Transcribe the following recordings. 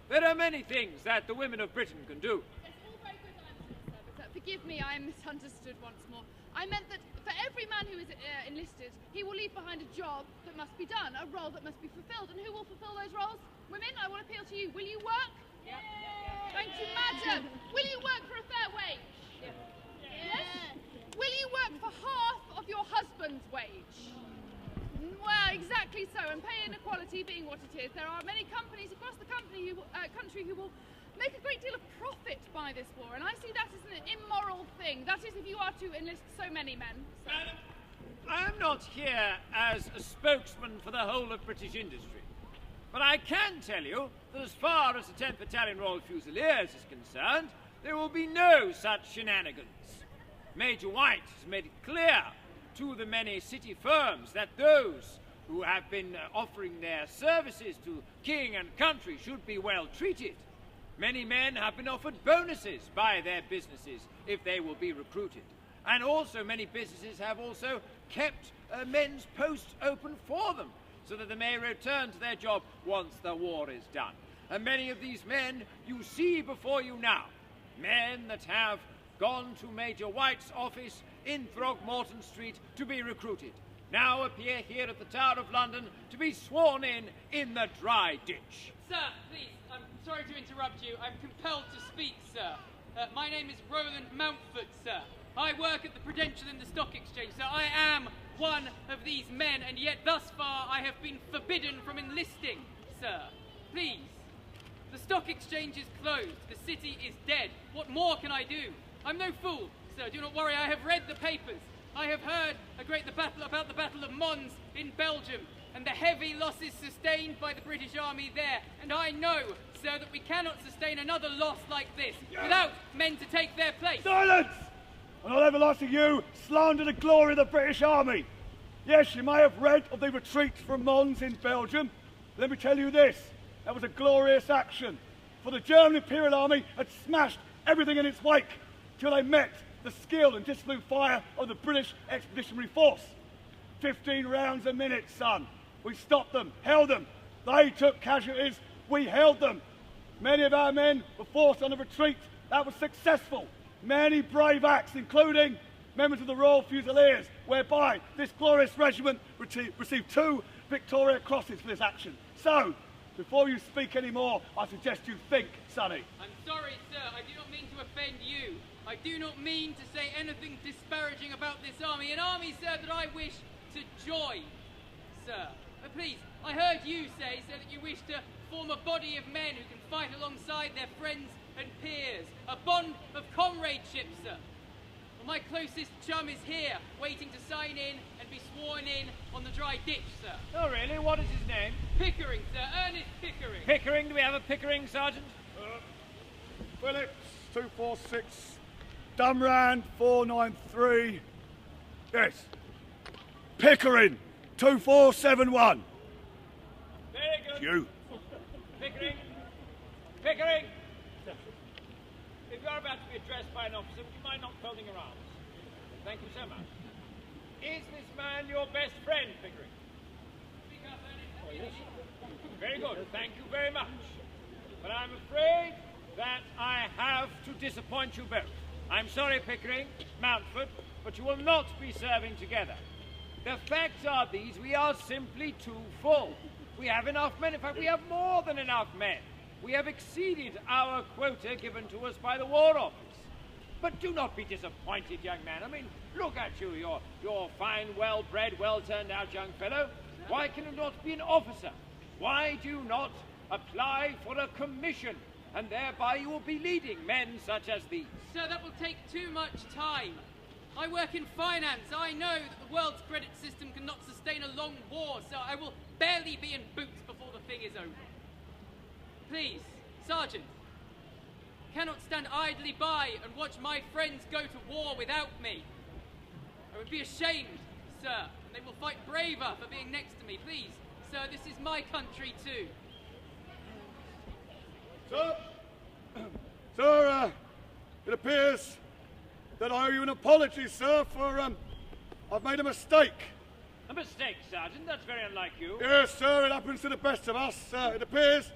There are many things that the women of Britain can do. Yes, all very good, I understand, sir, but forgive me, I misunderstood once more. I meant that for every man who is enlisted, he will leave behind a job that must be done, a role that must be fulfilled. And who will fulfill those roles? Women, I will appeal to you. Will you work? Yeah. Thank you, madam. Will you work for a fair wage? Yes? Will you work for half of your husband's wage? Well, exactly so. And pay inequality being what it is, there are many companies across the country who will make a great deal of profit by this war, and I see that as an immoral thing. That is, if you are to enlist so many men. So. Madam, I'm not here as a spokesman for the whole of British industry, but I can tell you that as far as the 10th Battalion Royal Fusiliers is concerned, there will be no such shenanigans. Major White has made it clear to the many city firms that those who have been offering their services to king and country should be well treated. Many men have been offered bonuses by their businesses if they will be recruited. And also many businesses have also kept men's posts open for them so that they may return to their job once the war is done. And many of these men you see before you now, men that have gone to Major White's office in Throgmorton Street to be recruited, now appear here at the Tower of London to be sworn in the dry ditch. Sir, please, I'm sorry to interrupt you. I'm compelled to speak, sir. My name is Roland Mountfort, sir. I work at the Prudential in the Stock Exchange, sir. I am one of these men, and yet thus far I have been forbidden from enlisting, sir. Please. The Stock Exchange is closed. The city is dead. What more can I do? I'm no fool, sir. Do not worry. I have read the papers. I have heard about the Battle of Mons in Belgium and the heavy losses sustained by the British Army there. And I know, sir, that we cannot sustain another loss like this without men to take their place. Silence! And I'll ever listen to you slander the glory of the British Army. Yes, you may have read of the retreat from Mons in Belgium. Let me tell you this, that was a glorious action. For the German Imperial Army had smashed everything in its wake till they met the skill and disciplined fire of the British Expeditionary Force. 15 rounds a minute, son. We stopped them, held them. They took casualties, we held them. Many of our men were forced on a retreat that was successful. Many brave acts, including members of the Royal Fusiliers, whereby this glorious regiment received 2 Victoria Crosses for this action. So, before you speak any more, I suggest you think, Sonny. I'm sorry, sir. I do not mean to offend you. I do not mean to say anything disparaging about this army. An army, sir, that I wish to join, sir. But please, I heard you say, sir, that you wish to form a body of men who can fight alongside their friends and peers. A bond of comradeship, sir. Well, my closest chum is here, waiting to sign in and be sworn in on the dry ditch, sir. Oh, really? What is his name? Pickering, sir. Ernest Pickering. Pickering? Do we have a Pickering, Sergeant? Phillips, 246. Dumrand, 493. Yes. Pickering, 2471. Very good. You. Pickering. Pickering. If you are about to be addressed by an officer, would you mind not folding your arms? Thank you so much. Is this man your best friend, Pickering? Oh, yes. Very good. Thank you very much. But I'm afraid that I have to disappoint you both. I'm sorry, Pickering, Mountfort, but you will not be serving together. The facts are these: we are simply too full. We have enough men. In fact, we have more than enough men. We have exceeded our quota given to us by the War Office. But do not be disappointed, young man. I mean, look at you. You're fine, well-bred, well-turned-out young fellow. Why can you not be an officer? Why do you not apply for a commission? And thereby you will be leading men such as these. Sir, that will take too much time. I work in finance. I know that the world's credit system cannot sustain a long war, so I will barely be in boots before the thing is over. Please, Sergeant, cannot stand idly by and watch my friends go to war without me. I would be ashamed, sir, and they will fight braver for being next to me. Please, sir, this is my country too. Sir, it appears that I owe you an apology, sir, for, I've made a mistake. A mistake, Sergeant? That's very unlike you. Yes, sir, it happens to the best of us. It appears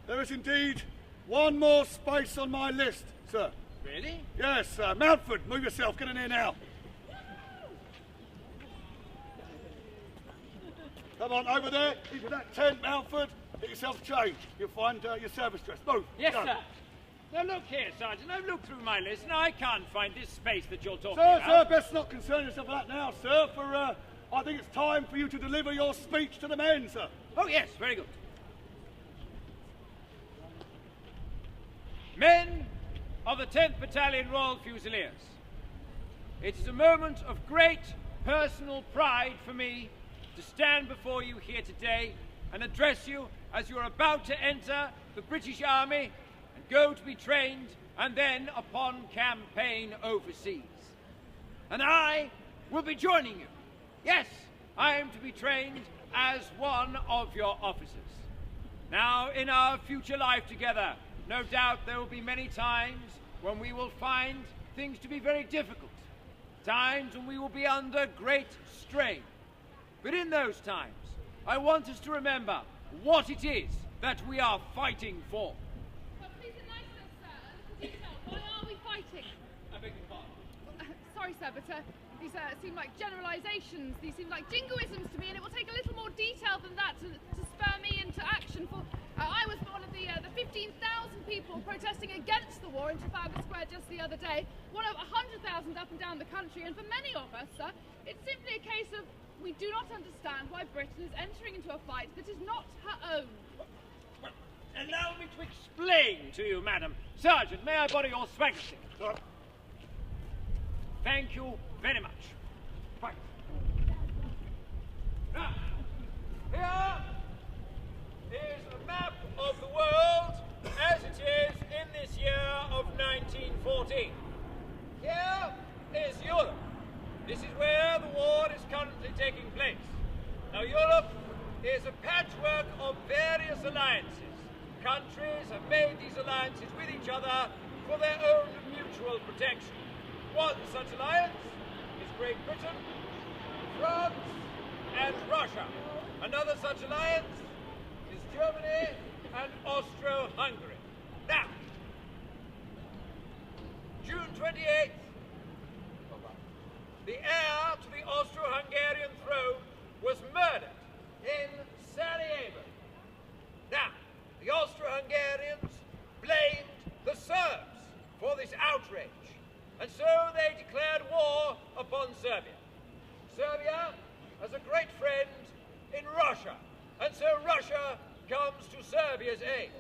there is indeed one more space on my list, sir. Really? Yes, sir. Mountford, move yourself. Get in here now. Come on, over there, into that tent, Mountford. Get yourself changed. You'll find your service dress. Move. Yes, Go. sir. Now look here, Sergeant. I've looked through my list and I can't find this space that you're talking Sir, about. best not concern yourself with that now, sir, for I think it's time for you to deliver your speech to the men, sir. Oh, yes, very good. Men of the 10th Battalion Royal Fusiliers, it is a moment of great personal pride for me to stand before you here today and address you as you're about to enter the British Army and go to be trained and then upon campaign overseas. And I will be joining you. Yes, I am to be trained as one of your officers. Now, in our future life together, no doubt there will be many times when we will find things to be very difficult, times when we will be under great strain. But in those times, I want us to remember what it is that we are fighting for. But please enlighten us, sir, a little detail. Why are we fighting? I beg your pardon. Sorry, sir, but these seem like generalisations. These seem like jingoisms to me, and it will take a little more detail than that to spur me into action. For I was one of the 15,000 people protesting against the war in Trafalgar Square just the other day, one of 100,000 up and down the country, and for many of us, sir, it's simply a case of we do not understand why Britain is entering into a fight that is not her own. Well, allow me to explain to you, Madam. Sergeant, may I borrow your swagger stick? Thank you very much. Right. Now, here is a map of the world as it is in this year of 1914. Here is Europe. This is where the war is currently taking place. Now, Europe is a patchwork of various alliances. Countries have made these alliances with each other for their own mutual protection. One such alliance is Great Britain, France, and Russia. Another such alliance is Germany and Austro-Hungary. Now, June 28th, the heir to the Austro-Hungarian throne was murdered in Sarajevo. Now, the Austro-Hungarians blamed the Serbs for this outrage, and so they declared war upon Serbia. Serbia has a great friend in Russia, and so Russia comes to Serbia's aid.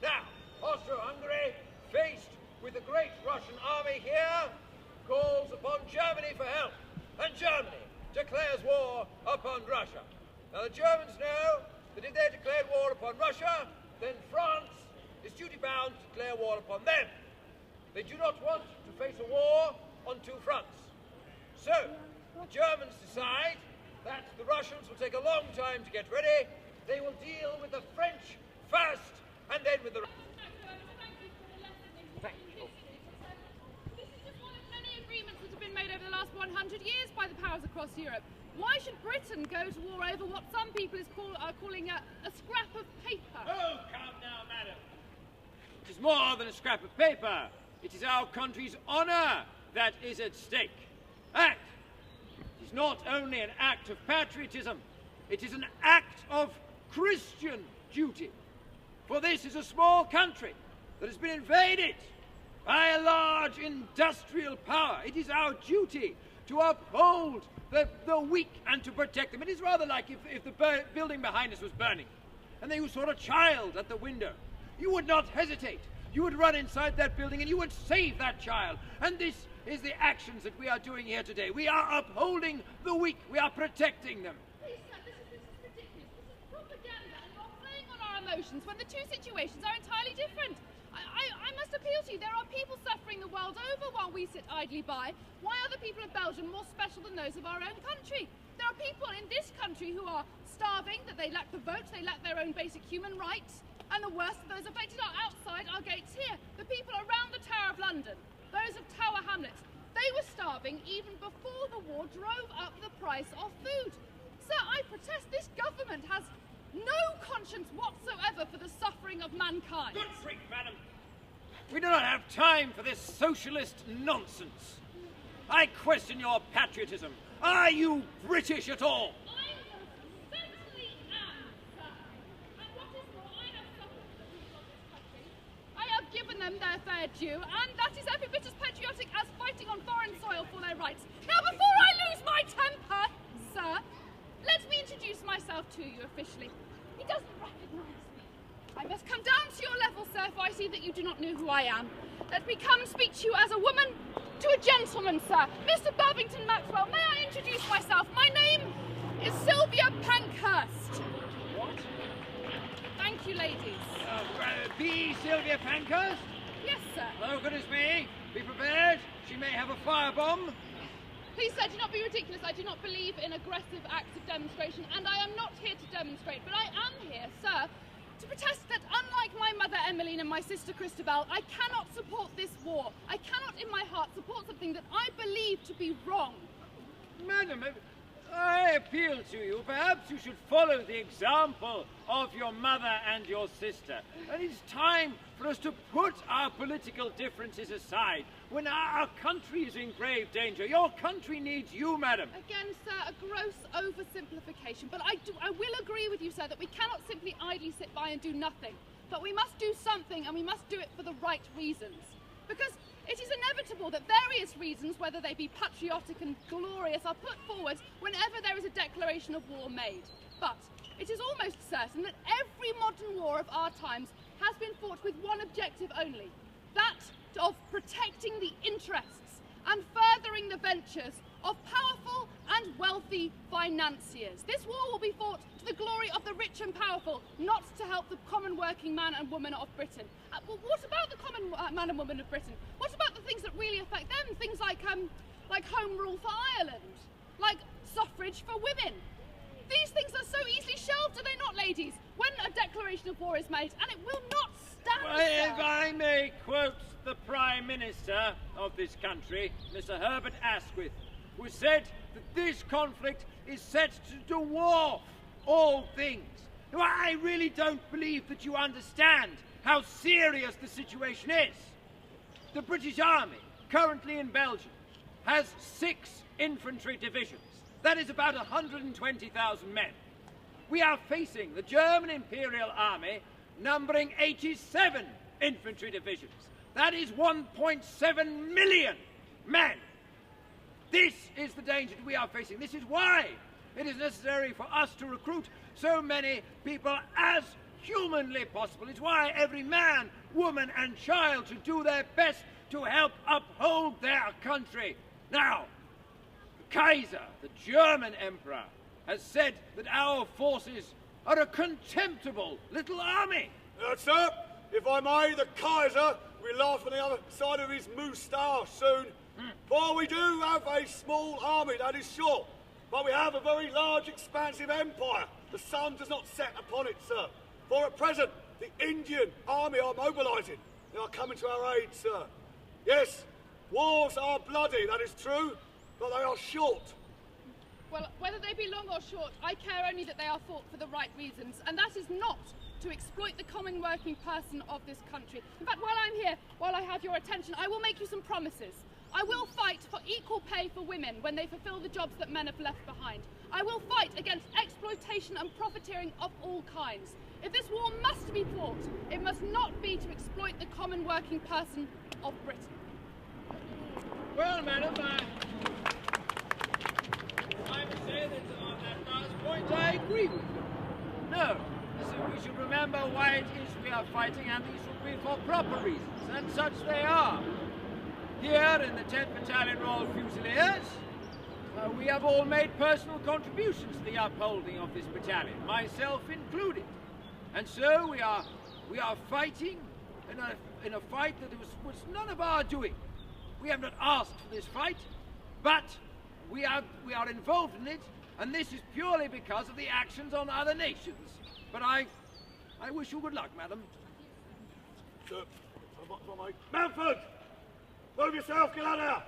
Now, Austro-Hungary, faced with the great Russian army here, calls upon Germany for help, and Germany declares war upon Russia. Now, the Germans know that if they declared war upon Russia, then France is duty-bound to declare war upon them. They do not want to face a war on two fronts. So, the Germans decide that the Russians will take a long time to get ready. They will deal with the French first, and then with the... Thank you. This is just one of many agreements that have been made over the last 100 years by the powers across Europe. Why should Britain go to war over what some people are calling a scrap of paper? Oh, come now, madam. It is more than a scrap of paper. It is our country's honour that is at stake. And it is not only an act of patriotism, it is an act of Christian duty. For this is a small country that has been invaded by a large industrial power. It is our duty to uphold the weak and to protect them. It is rather like if the building behind us was burning and you saw a child at the window. You would not hesitate. You would run inside that building and you would save that child. And this is the actions that we are doing here today. We are upholding the weak. We are protecting them. Please, sir, this is ridiculous. This is propaganda, and you're playing on our emotions when the two situations are entirely different. I must appeal to you. There are people suffering the world over while we sit idly by. Why are the people of Belgium more special than those of our own country? There are people in this country who are starving, that they lack the vote, they lack their own basic human rights, and the worst of those affected are outside our gates here. The people around the Tower of London, those of Tower Hamlets, they were starving even before the war drove up the price of food. Sir, I protest this government has no conscience whatsoever for the suffering of mankind. Good freak, madam. We do not have time for this socialist nonsense. I question your patriotism. Are you British at all? I most certainly am, sir. And what is more, I have suffered for the people of this country. I have given them their fair due, and that is every bit as patriotic as fighting on foreign soil for their rights. Now, before I lose my temper, sir, let me introduce myself to you officially. He doesn't recognise me. I must come down to your level, sir, for I see that you do not know who I am. Let me come speak to you as a woman to a gentleman, sir. Mr. Babington Maxwell, may I introduce myself? My name is Sylvia Pankhurst. What? Thank you, ladies. Be Sylvia Pankhurst? Yes, sir. Oh, goodness me. Be prepared. She may have a firebomb. Please, sir, do not be ridiculous. I do not believe in aggressive acts of demonstration, and I am not here to demonstrate, but I am here, sir, to protest that unlike my mother Emmeline and my sister Christabel, I cannot support this war. I cannot in my heart support something that I believe to be wrong. Madam, I appeal to you. Perhaps you should follow the example of your mother and your sister. And it's time for us to put our political differences aside when our country is in grave danger. Your country needs you, madam. Again, sir, a gross oversimplification. But I will agree with you, sir, that we cannot simply idly sit by and do nothing. But we must do something, and we must do it for the right reasons. Because it is inevitable that various reasons, whether they be patriotic and glorious, are put forward whenever there is a declaration of war made. But it is almost certain that every modern war of our times has been fought with one objective only, that of protecting the interests and furthering the ventures of powerful and wealthy financiers. This war will be fought to the glory of the rich and powerful, not to help the common working man and woman of Britain. What about the common man and woman of Britain? What about the things that really affect them? Things like home rule for Ireland, like suffrage for women. These things are so easily shelved, are they not, ladies? When a declaration of war is made, and it will not stand. Well, if I may quote the Prime Minister of this country, Mr. Herbert Asquith, who said that this conflict is set to dwarf all things. Now, I really don't believe that you understand how serious the situation is. The British Army, currently in Belgium, has 6 infantry divisions. That is about 120,000 men. We are facing the German Imperial Army numbering 87 infantry divisions. That is 1.7 million men. This is the danger that we are facing. This is why it is necessary for us to recruit so many people as humanly possible. It's why every man, woman and child should do their best to help uphold their country. Now, the Kaiser, the German Emperor, has said that our forces are a contemptible little army. Sir, if I may, the Kaiser will laugh on the other side of his moustache soon. For we do have a small army, that is sure. But we have a very large, expansive empire. The sun does not set upon it, sir. For at present, the Indian army are mobilising. They are coming to our aid, sir. Yes, wars are bloody, that is true, but they are short. Well, whether they be long or short, I care only that they are fought for the right reasons, and that is not to exploit the common working person of this country. In fact, while I'm here, while I have your attention, I will make you some promises. I will fight for equal pay for women when they fulfil the jobs that men have left behind. I will fight against exploitation and profiteering of all kinds. If this war must be fought, it must not be to exploit the common working person of Britain. Well, madam, I must say that on that last point I agree with you. No, so we should remember why it is we are fighting, and these should be for proper reasons, and such they are. Here in the 10th Battalion Royal Fusiliers, we have all made personal contributions to the upholding of this battalion, myself included. And so we are fighting in a fight that was none of our doing. We have not asked for this fight, but we are involved in it, and this is purely because of the actions on other nations. But I wish you good luck, madam. Sir, Mountford! Move yourself, get out of there!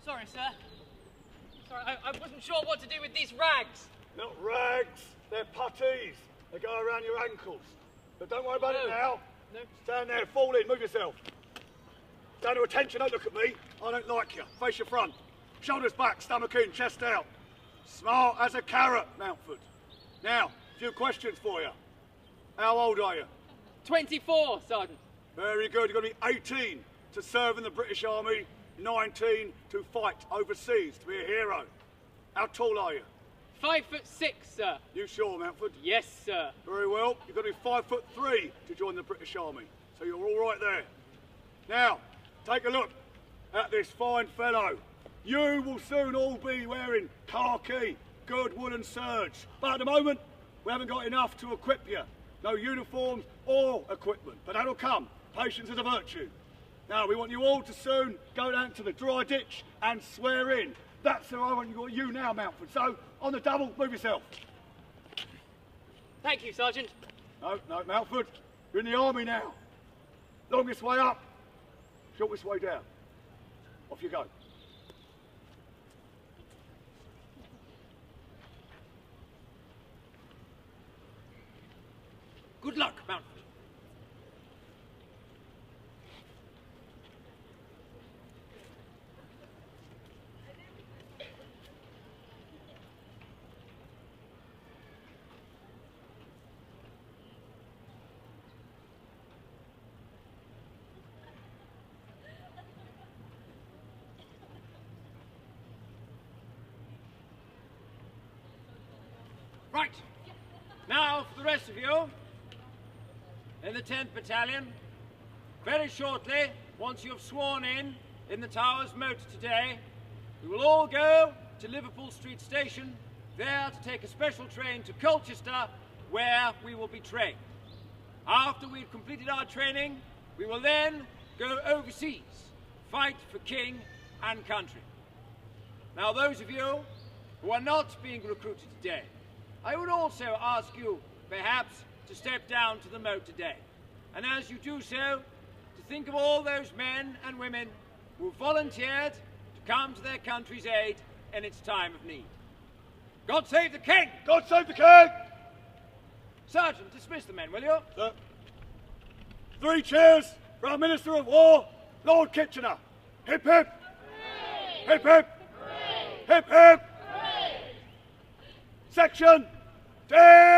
Sorry, sir. Sorry, I wasn't sure what to do with these rags. Not rags, they're puttees. They go around your ankles. But don't worry about it No. now. No. Stand there, fall in, move yourself. Stand to attention, don't look at me. I don't like you. Face your front. Shoulders back, stomach in, chest out. Smart as a carrot, Mountford. Now, a few questions for you. How old are you? 24, Sergeant. Very good. You've got to be 18 to serve in the British Army, 19 to fight overseas, to be a hero. How tall are you? 5'6", sir. You sure, Mountford? Yes, sir. Very well. You've got to be 5'3" to join the British Army, so you're all right there. Now, take a look at this fine fellow. You will soon all be wearing khaki, good woolen serge. But at the moment, we haven't got enough to equip you. No uniforms or equipment, but that'll come. Patience is a virtue. Now, we want you all to soon go down to the dry ditch and swear in. That's who I want you now, Mountford. So, on the double, move yourself. Thank you, Sergeant. No, Mountford, you're in the army now. Longest way up, shortest way down. Off you go. Good luck, Mountford. Right. Now, for the rest of you, in the 10th Battalion, very shortly, once you have sworn in the Tower's moat today, we will all go to Liverpool Street Station, there to take a special train to Colchester, where we will be trained. After we've completed our training, we will then go overseas, fight for king and country. Now, those of you who are not being recruited today, I would also ask you, perhaps, to step down to the moat today. And as you do so, to think of all those men and women who volunteered to come to their country's aid in its time of need. God save the King! God save the King! Sergeant, dismiss the men, will you? Sir. 3 cheers for our Minister of War, Lord Kitchener. Hip hip! Hip hip! Hip hip! Section dismissed!